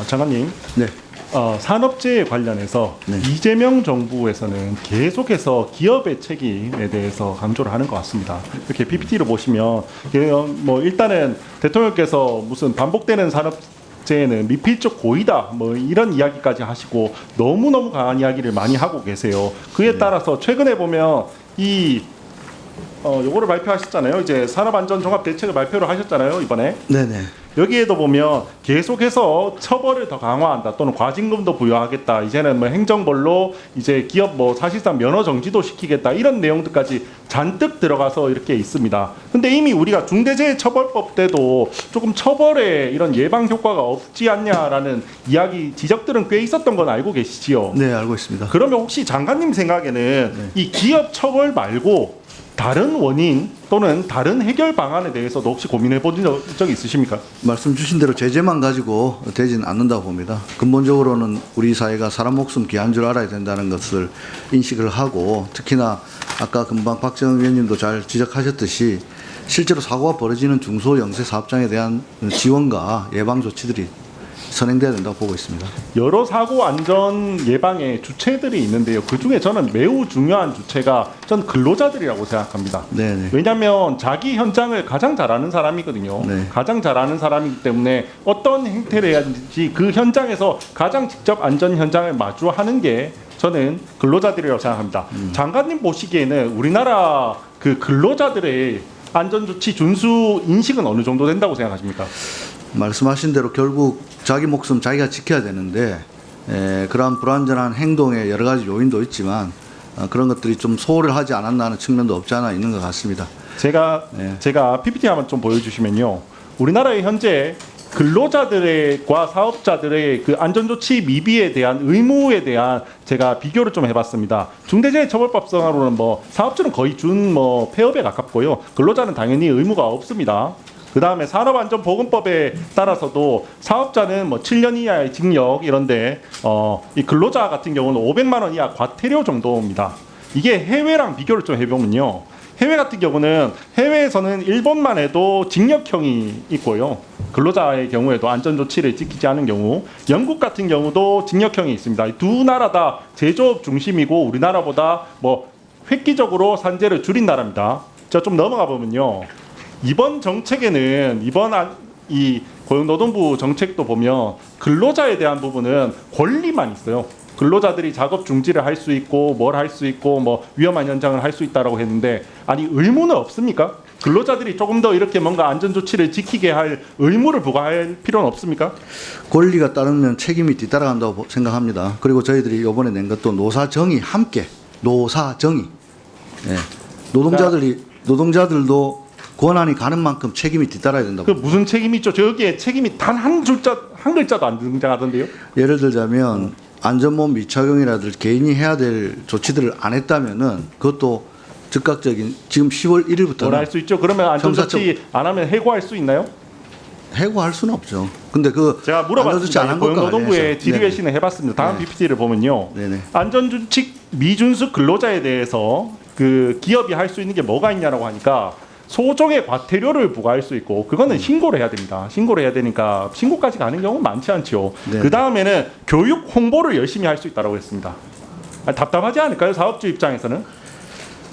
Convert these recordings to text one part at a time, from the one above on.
장관님, 네. 산업재해 관련해서 네. 이재명 정부에서는 계속해서 기업의 책임에 대해서 강조를 하는 것 같습니다. 이렇게 PPT를 보시면 뭐 일단은 대통령께서 무슨 반복되는 산업재해는 미필적 고의다 뭐 이런 이야기까지 하시고 너무너무 강한 이야기를 많이 하고 계세요. 그에 따라서 최근에 보면 요거를 발표하셨잖아요. 이제 산업안전종합대책을 발표를 하셨잖아요, 이번에. 네네. 여기에도 보면 계속해서 처벌을 더 강화한다 또는 과징금도 부여하겠다. 이제는 뭐 행정벌로 이제 기업 뭐 사실상 면허 정지도 시키겠다. 이런 내용들까지 잔뜩 들어가서 이렇게 있습니다. 근데 이미 우리가 중대재해처벌법 때도 조금 처벌에 이런 예방 효과가 없지 않냐라는 이야기 지적들은 꽤 있었던 건 알고 계시지요? 네, 알고 있습니다. 그러면 혹시 장관님 생각에는 이 기업 처벌 말고 다른 원인 또는 다른 해결 방안에 대해서도 혹시 고민해 본 적 있으십니까? 말씀 주신 대로 제재만 가지고 되지는 않는다고 봅니다. 근본적으로는 우리 사회가 사람 목숨 귀한 줄 알아야 된다는 것을 인식을 하고, 특히나 아까 금방 박정희 의원님도 잘 지적하셨듯이 실제로 사고가 벌어지는 중소영세 사업장에 대한 지원과 예방 조치들이 선행돼야 된다고 보고 있습니다. 여러 사고 안전 예방의 주체들이 있는데요. 그 중에 저는 매우 중요한 주체가 전 근로자들이라고 생각합니다. 네네. 왜냐하면 자기 현장을 가장 잘 아는 사람이거든요. 네. 가장 잘 아는 사람이기 때문에 어떤 행태를 해야 하는지 그 현장에서 가장 직접 안전 현장을 마주하는 게 저는 근로자들이라고 생각합니다. 장관님 보시기에는 우리나라 그 근로자들의 안전조치 준수 인식은 어느 정도 된다고 생각하십니까? 말씀하신 대로 결국 자기 목숨 자기가 지켜야 되는데, 그러한 불안전한 행동에 여러 가지 요인도 있지만 그런 것들이 좀 소홀을 하지 않았나 하는 측면도 없지 않아 있는 것 같습니다. 제가 PPT 한번 좀 보여주시면요. 우리나라의 현재 근로자들과 사업자들의 그 안전조치 미비에 대한 의무에 대한 제가 비교를 좀 해봤습니다. 중대재해처벌법상으로는 뭐 사업주는 거의 준 뭐 폐업에 가깝고요. 근로자는 당연히 의무가 없습니다. 그 다음에 산업안전보건법에 따라서도 사업자는 뭐 7년 이하의 징역 이런데 이 근로자 같은 경우는 500만 원 이하 과태료 정도입니다. 이게 해외랑 비교를 좀 해보면요. 해외 같은 경우는 해외에서는 일본만 해도 징역형이 있고요. 근로자의 경우에도 안전조치를 지키지 않은 경우, 영국 같은 경우도 징역형이 있습니다. 두 나라 다 제조업 중심이고 우리나라보다 뭐 획기적으로 산재를 줄인 나라입니다. 자, 좀 넘어가 보면요. 이번 정책에는 이 고용노동부 정책도 보면 근로자에 대한 부분은 권리만 있어요. 근로자들이 작업 중지를 할 수 있고 뭘 할 수 있고 뭐 위험한 현장을 할 수 있다라고 했는데, 아니 의무는 없습니까? 근로자들이 조금 더 이렇게 뭔가 안전 조치를 지키게 할 의무를 부과할 필요는 없습니까? 권리가 따르면 책임이 뒤따라간다고 생각합니다. 그리고 저희들이 이번에 낸 것도 노사정의 함께, 노사정의. 노동자들도 권한이 가는 만큼 책임이 뒤따라야 된다고. 그 무슨 책임이 있죠? 저기에 책임이 단 한 글자도 안 등장하던데요? 예를 들자면 안전모 미착용이라든지 개인이 해야 될 조치들을 안 했다면은 그것도 즉각적인, 지금 10월 1일부터 뭘 할 수 있죠? 그러면 안전조치 안 하면 해고할 수 있나요? 해고할 수는 없죠. 근데 그 제가 물어봤습니다. 고용노동부에 질의회신을 해봤습니다. 다음 PPT를 보면요. 네네. 안전준칙 미준수 근로자에 대해서 그 기업이 할 수 있는 게 뭐가 있냐라고 하니까 소정의 과태료를 부과할 수 있고, 그거는 신고를 해야 됩니다. 신고를 해야 되니까 신고까지 가는 경우는 많지 않죠. 네. 그 다음에는 교육 홍보를 열심히 할 수 있다고 했습니다. 답답하지 않을까요? 사업주 입장에서는?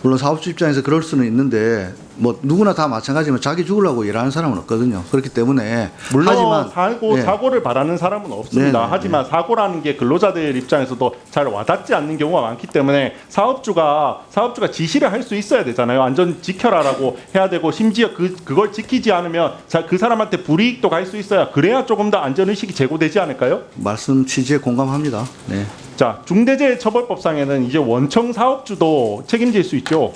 물론 사업주 입장에서 그럴 수는 있는데 뭐 누구나 다 마찬가지지만 자기 죽으려고 일하는 사람은 없거든요. 그렇기 때문에 물론 하지만 사고를 바라는 사람은 없습니다. 네네. 하지만 사고라는 게 근로자들 입장에서도 잘 와닿지 않는 경우가 많기 때문에 사업주가 지시를 할 수 있어야 되잖아요. 안전 지켜라라고 해야 되고, 심지어 그걸 지키지 않으면 그 사람한테 불이익도 갈 수 있어야, 그래야 조금 더 안전 의식이 제고되지 않을까요? 말씀 취지에 공감합니다. 네. 자, 중대재해처벌법상에는 이제 원청 사업주도 책임질 수 있죠.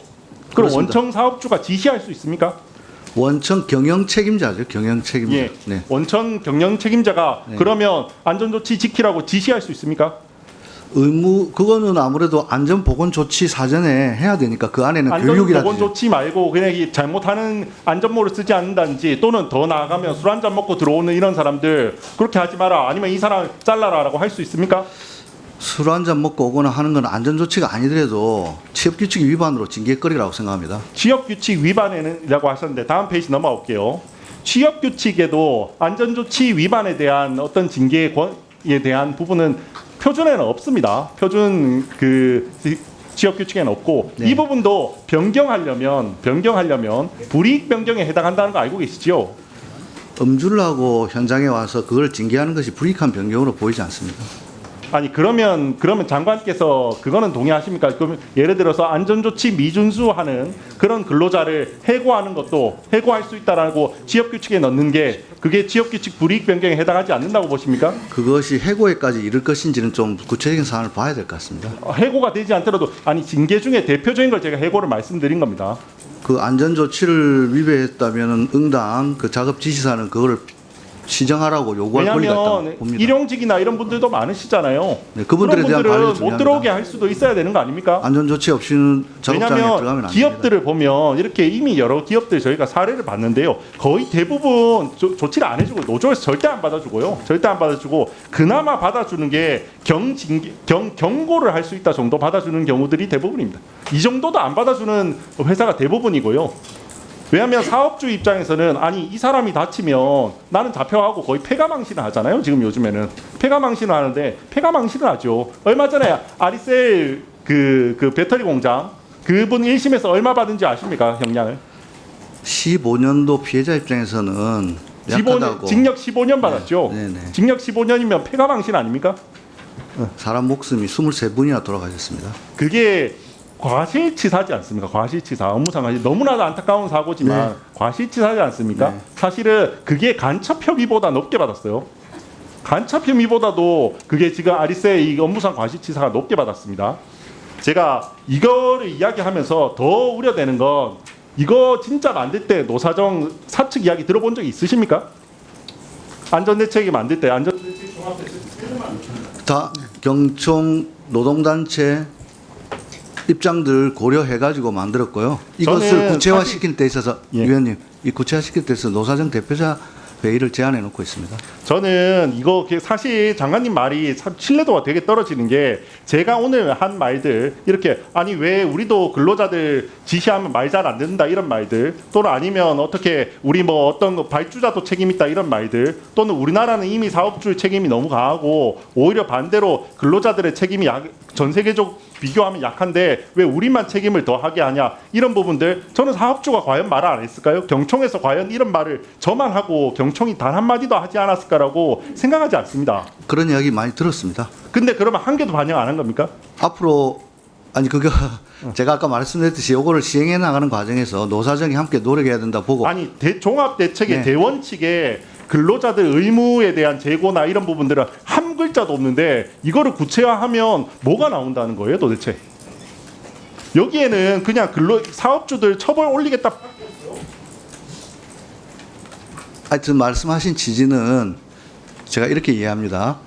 그럼 그렇습니다. 원청 사업주가 지시할 수 있습니까? 원청 경영 책임자죠. 경영 책임자. 예. 네. 원청 경영 책임자가 그러면 안전조치 지키라고 지시할 수 있습니까? 그거는 아무래도 안전보건조치 사전에 해야 되니까 그 안에는 교육이라든지. 안전보건조치 말고 그냥 이 잘못하는 안전모를 쓰지 않는다든지, 또는 더 나아가면 술 한잔 먹고 들어오는 이런 사람들 그렇게 하지 마라, 아니면 이 사람 잘라라라고 할 수 있습니까? 술 한잔 먹고 오거나 하는 건 안전조치가 아니더라도 취업규칙 위반으로 징계거리라고 생각합니다. 취업규칙 위반에는이라고 하셨는데 다음 페이지 넘어올게요. 취업 규칙에도 안전조치 위반에 대한 어떤 징계에 대한 부분은 표준에는 없습니다. 표준 그 취업 규칙에는 없고 네. 이 부분도 변경하려면 불이익 변경에 해당한다는 거 알고 계시죠? 음주를 하고 현장에 와서 그걸 징계하는 것이 불이익한 변경으로 보이지 않습니다. 아니 그러면 장관께서 그거는 동의하십니까? 그러면 예를 들어서 안전조치 미준수하는 그런 근로자를 해고하는 것도 해고할 수 있다라고 취업규칙에 넣는 게 그게 취업규칙 불이익 변경에 해당하지 않는다고 보십니까? 그것이 해고에까지 이를 것인지는 좀 구체적인 사안을 봐야 될 것 같습니다. 해고가 되지 않더라도 아니 징계 중에 대표적인 걸 제가 해고를 말씀드린 겁니다. 그 안전조치를 위배했다면 응당 그 작업 지시사는 그거를 시정하라고 요구할 권리가 있다고 왜냐하면 봅니다. 일용직이나 이런 분들도 많으시잖아요. 네, 그분들에 대한 그런 관리도 분들은 못 중요합니다. 들어오게 할 수도 있어야 되는 거 아닙니까? 안전조치 없이는 작업장에 들어가면 안 왜냐하면 됩니다. 기업들을 보면 이렇게 이미 여러 기업들 저희가 사례를 봤는데요. 거의 대부분 조치를 안 해주고 노조에서 절대 안 받아주고요. 절대 안 받아주고 그나마 받아주는 게 경고를 할 수 있다 정도 받아주는 경우들이 대부분입니다. 이 정도도 안 받아주는 회사가 대부분이고요. 왜냐하면 사업주 입장에서는 아니 이 사람이 다치면 나는 잡혀가고 거의 폐가망신을 하잖아요. 지금 요즘에는 폐가망신을 하는데 폐가망신을 하죠. 얼마 전에 아리셀 그 배터리 공장 그분 1심에서 얼마 받은지 아십니까? 형량을 15년도 피해자 입장에서는 약하다고. 징역 15년 받았죠. 네. 징역 15년이면 폐가망신 아닙니까? 사람 목숨이 23분이나 돌아가셨습니다. 그게 과실치사지 않습니까? 과실치사 업무상 과실 너무나도 안타까운 사고지만 네. 과실치사지 않습니까? 네. 사실은 그게 간첩 혐의보다 높게 받았어요. 간첩 혐의보다도 그게 지금 아리세 이 업무상 과실치사가 높게 받았습니다. 제가 이거를 이야기하면서 더 우려되는 건 이거 진짜 만들 때 노사정 사측 이야기 들어본 적 있으십니까? 안전대책이 만들 때 안전대책 종합대책 다 경총 노동단체 입장들 고려해가지고 만들었고요. 이것을 저는 구체화시킬 때 있어서 예. 위원님, 이 구체화시킬 때 있어서 노사정 대표자 회의를 제안해 놓고 있습니다. 저는 이거 사실 장관님 말이 참 신뢰도가 되게 떨어지는 게 제가 오늘 한 말들 이렇게 아니 왜 우리도 근로자들 지시하면 말 잘 안 듣는다 이런 말들 또는 아니면 어떻게 우리 뭐 어떤 거 발주자도 책임 있다 이런 말들 또는 우리나라는 이미 사업주 책임이 너무 강하고 오히려 반대로 근로자들의 책임이 전 세계적 비교하면 약한데 왜 우리만 책임을 더 하게 하냐 이런 부분들 저는 사업주가 과연 말을 안 했을까요? 경총에서 과연 이런 말을 저만 하고 경총이 단 한마디도 하지 않았을까라고 생각하지 않습니다. 그런 이야기 많이 들었습니다. 근데 그러면 한 개도 반영 안 한 겁니까? 앞으로 아니 그거 제가 아까 말씀드렸듯이 요거를 시행해 나가는 과정에서 노사정이 함께 노력해야 된다 보고 아니 종합대책의 네. 대원칙에 근로자들 의무에 대한 재고나 이런 부분들은 한 글자도 없는데 이거를 구체화하면 뭐가 나온다는 거예요 도대체? 여기에는 그냥 사업주들 처벌 올리겠다. 하여튼 말씀하신 취지는 제가 이렇게 이해합니다.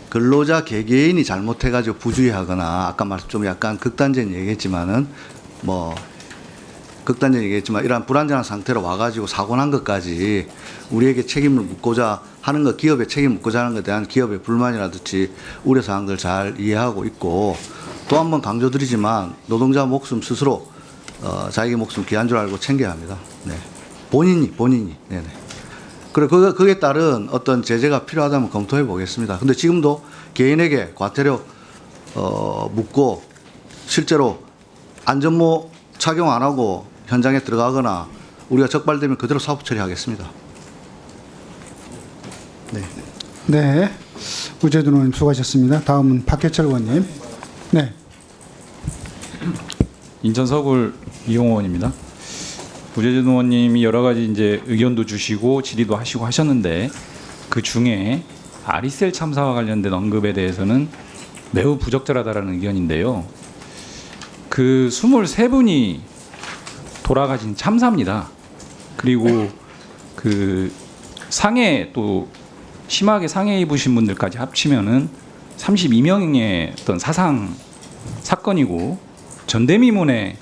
근로자 개개인이 잘못해가지고 부주의하거나 아까 말씀 좀 약간 극단적인 얘기했지만은 뭐 극단적인 얘기했지만 이러한 불안전한 상태로 와가지고 사고 난 것까지 우리에게 책임을 묻고자 하는 것, 기업에 책임을 묻고자 하는 것에 대한 기업의 불만이라든지 우려사항들 잘 이해하고 있고 또 한 번 강조드리지만 노동자 목숨 스스로 자기 목숨 귀한 줄 알고 챙겨야 합니다. 네. 본인이. 네네. 그래 그에 따른 어떤 제재가 필요하다면 검토해 보겠습니다. 근데 지금도 개인에게 과태료 묻고 실제로 안전모 착용 안 하고 현장에 들어가거나 우리가 적발되면 그대로 사법 처리하겠습니다. 네. 네, 우재준 의원님 수고하셨습니다. 다음은 박해철 의원님. 네. 인천 서울 이용호 의원입니다. 우재준 의원님이 여러 가지 이제 의견도 주시고 질의도 하시고 하셨는데 그 중에 아리셀 참사와 관련된 언급에 대해서는 매우 부적절하다라는 의견인데요. 그 23분이 돌아가신 참사입니다. 그리고 그 상해 또 심하게 상해 입으신 분들까지 합치면은 32명의 어떤 사건이고 전대미문의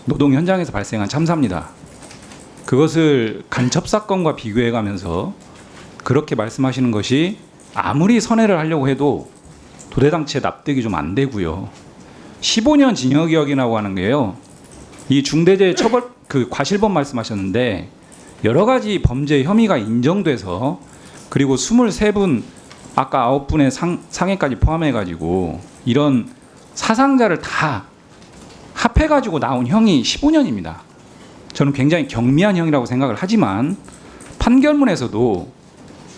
노동 현장에서 발생한 참사입니다. 그것을 간첩 사건과 비교해 가면서 그렇게 말씀하시는 것이 아무리 선회를 하려고 해도 도대당치에 납득이 좀 안 되고요. 15년 징역이라고 하는 게요. 이 중대재해 처벌 그 과실범 말씀하셨는데 여러 가지 범죄 혐의가 인정돼서 그리고 23분 아까 9분의 상해까지 포함해 가지고 이런 사상자를 다 합해 가지고 나온 형이 15년입니다. 저는 굉장히 경미한 형이라고 생각을 하지만 판결문에서도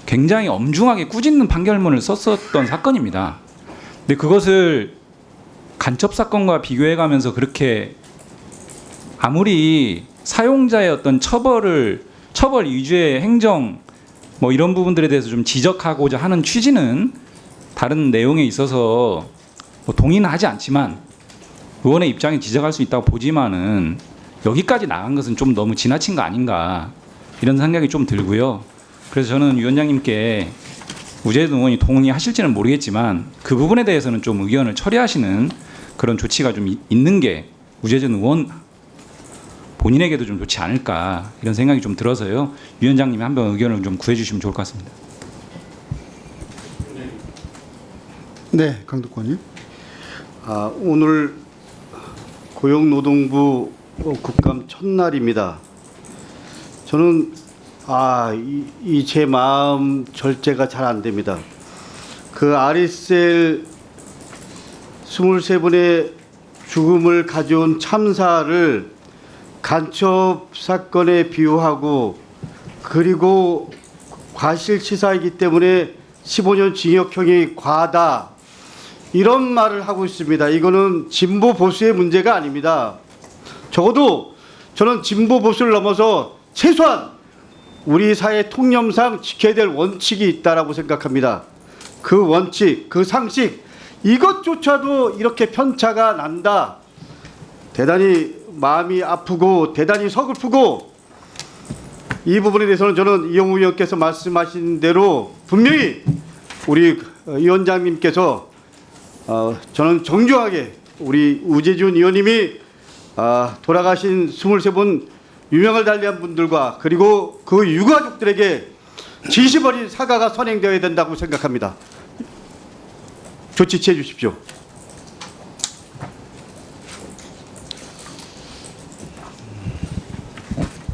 굉장히 엄중하게 꾸짖는 판결문을 썼었던 사건입니다. 근데 그것을 간첩 사건과 비교해 가면서 그렇게 아무리 사용자의 어떤 처벌 위주의 행정 뭐 이런 부분들에 대해서 좀 지적하고자 하는 취지는 다른 내용에 있어서 뭐 동의는 하지 않지만 의원의 입장에 지적할 수 있다고 보지만은 여기까지 나간 것은 좀 너무 지나친 거 아닌가 이런 생각이 좀 들고요. 그래서 저는 위원장님께 우재준 의원이 동의하실지는 모르겠지만 그 부분에 대해서는 좀 의견을 처리하시는 그런 조치가 좀 있는 게 우재준 의원 본인에게도 좀 좋지 않을까 이런 생각이 좀 들어서요. 위원장님이 한번 의견을 좀 구해주시면 좋을 것 같습니다. 네, 강덕권님. 오늘 고용노동부 국감 첫날입니다. 저는 이 제 마음 절제가 잘 안 됩니다. 그 아리셀 23분의 죽음을 가져온 참사를 간첩 사건에 비유하고 그리고 과실치사이기 때문에 15년 징역형이 과하다 이런 말을 하고 있습니다. 이거는 진보 보수의 문제가 아닙니다. 적어도 저는 진보 보수를 넘어서 최소한 우리 사회 통념상 지켜야 될 원칙이 있다라고 생각합니다. 그 원칙, 그 상식 이것조차도 이렇게 편차가 난다. 대단히 마음이 아프고 대단히 서글프고 이 부분에 대해서는 저는 이용우 의원께서 말씀하신 대로 분명히 우리 위원장님께서 저는 정중하게 우리 우재준 의원님이 돌아가신 23분 유명을 달리한 분들과 그리고 그 유가족들에게 진심 어린 사과가 선행되어야 된다고 생각합니다. 조치 취해 주십시오.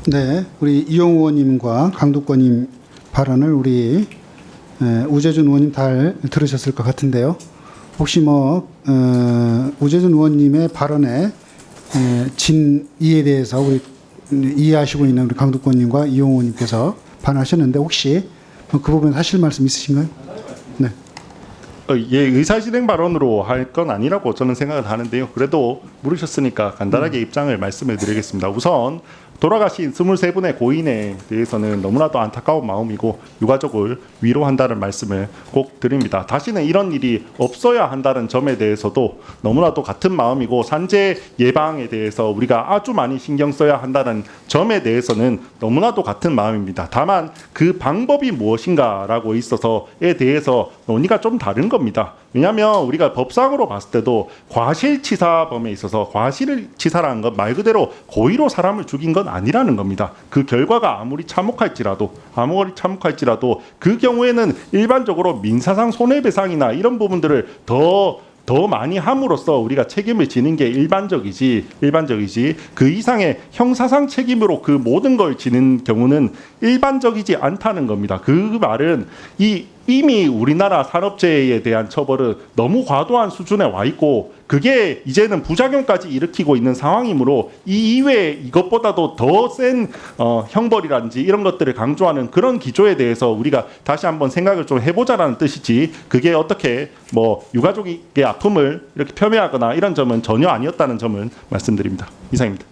네, 우리 이용우 의원님과 강덕권님 발언을 우리 우재준 의원님 잘 들으셨을 것 같은데요. 혹시 우재준 의원님의 발언에 진이에 대해서 우리 이해하시고 있는 우리 강덕권님과 이용우 의원님께서 반하셨는데 혹시 그 부분에 하실 말씀 있으신가요? 네. 예, 의사실행 발언으로 할 건 아니라고 저는 생각을 하는데요. 그래도 물으셨으니까 간단하게 입장을 말씀을 드리겠습니다. 우선 돌아가신 23분의 고인에 대해서는 너무나도 안타까운 마음이고 유가족을 위로한다는 말씀을 꼭 드립니다. 다시는 이런 일이 없어야 한다는 점에 대해서도 너무나도 같은 마음이고 산재 예방에 대해서 우리가 아주 많이 신경 써야 한다는 점에 대해서는 너무나도 같은 마음입니다. 다만 그 방법이 무엇인가라고 있어서에 대해서 논의가 좀 다른 겁니다. 왜냐하면 우리가 법상으로 봤을 때도 과실치사범에 있어서 과실치사라는 건 말 그대로 고의로 사람을 죽인 건 아니라는 겁니다. 그 결과가 아무리 참혹할지라도 그 경우에는 일반적으로 민사상 손해배상이나 이런 부분들을 더 많이 함으로써 우리가 책임을 지는 게 일반적이지 그 이상의 형사상 책임으로 그 모든 걸 지는 경우는 일반적이지 않다는 겁니다. 그 말은 이미 우리나라 산업재해에 대한 처벌은 너무 과도한 수준에 와 있고 그게 이제는 부작용까지 일으키고 있는 상황이므로 이 이외에 이것보다도 더 센 형벌이라든지 이런 것들을 강조하는 그런 기조에 대해서 우리가 다시 한번 생각을 좀 해보자라는 뜻이지 그게 어떻게 유가족의 아픔을 이렇게 폄훼하거나 이런 점은 전혀 아니었다는 점을 말씀드립니다. 이상입니다.